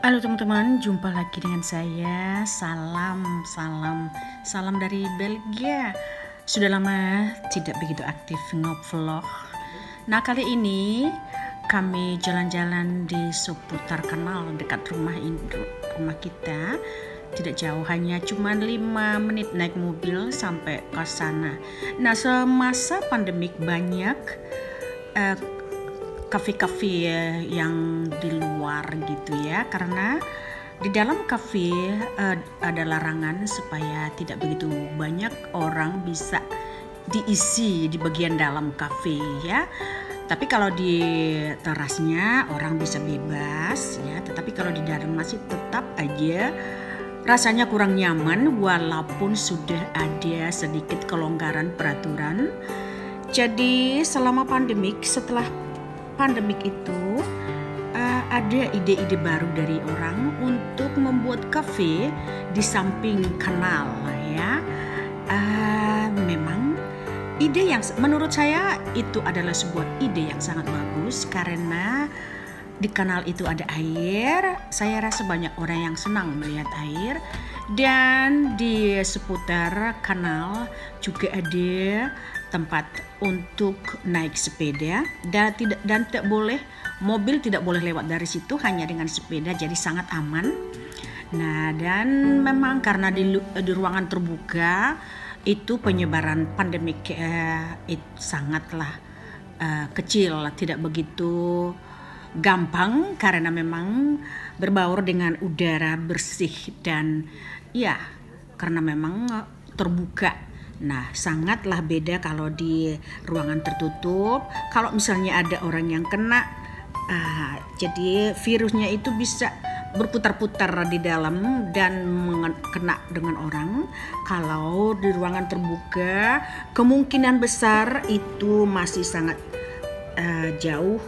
Halo teman-teman, jumpa lagi dengan saya. Salam dari Belgia. Sudah lama tidak begitu aktif ngevlog. Nah, kali ini kami jalan-jalan di seputar kanal dekat rumah kita. Tidak jauh, hanya cuma 5 menit naik mobil sampai ke sana. Nah, semasa pandemik banyak kafe-kafe yang di luar gitu ya, karena di dalam kafe ada larangan supaya tidak begitu banyak orang bisa diisi di bagian dalam kafe ya. Tapi kalau di terasnya orang bisa bebas ya, tetapi kalau di dalam masih tetap aja rasanya kurang nyaman walaupun sudah ada sedikit kelonggaran peraturan. Jadi selama pandemik, setelah pandemik itu ada ide-ide baru dari orang untuk membuat kafe di samping kanal ya. Memang ide yang menurut saya itu adalah sebuah ide yang sangat bagus, karena di kanal itu ada air. Saya rasa banyak orang yang senang melihat air, dan di seputar kanal juga ada tempat untuk naik sepeda, dan tidak boleh, mobil tidak boleh lewat dari situ, hanya dengan sepeda, jadi sangat aman. Nah, dan memang karena di ruangan terbuka itu penyebaran pandemik itu sangatlah kecil, tidak begitu gampang karena memang berbaur dengan udara bersih dan ya karena memang terbuka. Nah, sangatlah beda kalau di ruangan tertutup. Kalau misalnya ada orang yang kena, jadi virusnya itu bisa berputar-putar di dalam dan kena dengan orang. Kalau di ruangan terbuka, kemungkinan besar itu masih sangat jauh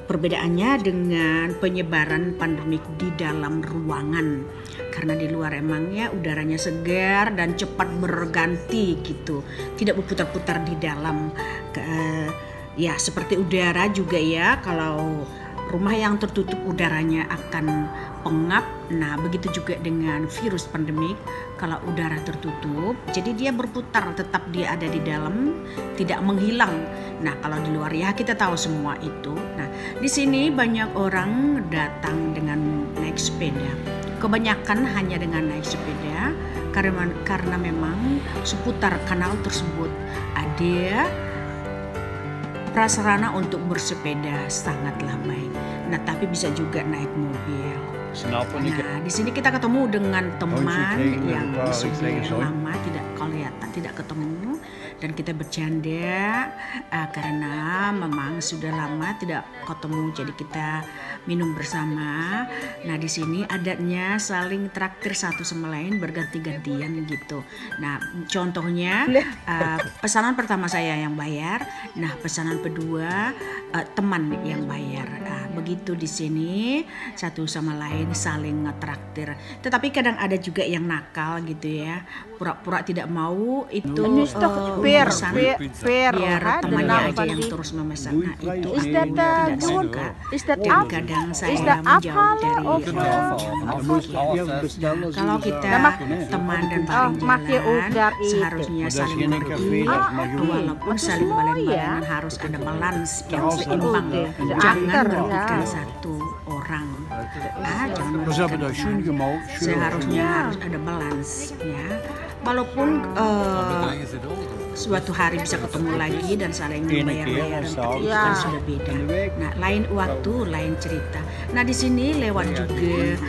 perbedaannya dengan penyebaran pandemik di dalam ruangan. Karena di luar emangnya udaranya segar dan cepat berganti gitu, tidak berputar-putar di dalam. Ya seperti udara juga ya, kalau rumah yang tertutup udaranya akan pengap. Nah, begitu juga dengan virus pandemik, kalau udara tertutup jadi dia berputar, tetap dia ada di dalam, tidak menghilang. Nah, kalau di luar ya kita tahu semua itu. Nah, di sini banyak orang datang dengan naik sepeda. Kebanyakan hanya dengan naik sepeda karena memang seputar kanal tersebut ada prasarana untuk bersepeda sangatlah baik. Nah, tapi bisa juga naik mobil. Nah, di sini kita ketemu dengan teman yang sudah lama tidak ketemu, dan kita bercanda karena memang sudah lama tidak ketemu, jadi kita minum bersama. Nah, di sini adatnya saling traktir satu sama lain, berganti-gantian gitu. Nah, contohnya pesanan pertama saya yang bayar, nah pesanan kedua teman yang bayar. Begitu di sini satu sama lain saling ngetraktir. Tetapi kadang ada juga yang nakal gitu ya, pura-pura tidak mau itu memesan biar temannya aja yang terus memesan. Nah, itu aku tidak suka, dan kadang saya menjauh dari kalau kita teman dan bareng jalan seharusnya saling mengerti, walaupun saling balen-balengan harus ada balance yang seimbang. Jangan merugikan satu orang, jangan merugikan. Seharusnya harus ada balance ya. Walaupun suatu hari bisa ketemu lagi dan saling membayar, tapi itu kan sudah beda. Nah, lain waktu, lain cerita. Nah, di sini lewat juga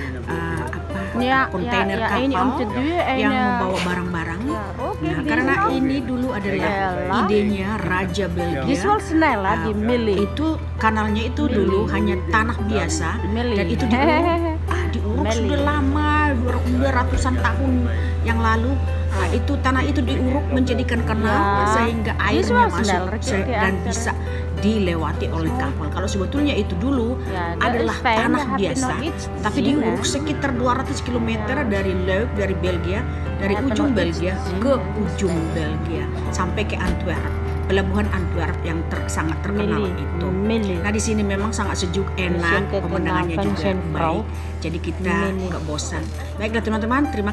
kontainer kapal yang membawa barang-barang. Nah, karena ini dulu adalah idenya Raja Belgia. Itu kanalnya itu dulu hanya tanah biasa, dan itu diuruk sudah lama, 200-an tahun yang lalu. Nah, itu tanah itu diuruk menjadikan kanal sehingga airnya masuk dan bisa dilewati oleh kapal. Kalau sebetulnya itu dulu adalah tanah biasa, tapi diuruk sekitar 200 km dari Leuk, dari Belgia, dari ujung Belgia ke ujung Belgia sampai ke Antwerp. pelabuhan Antwerp yang sangat terkenal itu. Nah di sini memang sangat sejuk, enak, pemandangannya juga baik. Jadi kita nggak bosan. Baiklah teman-teman, terima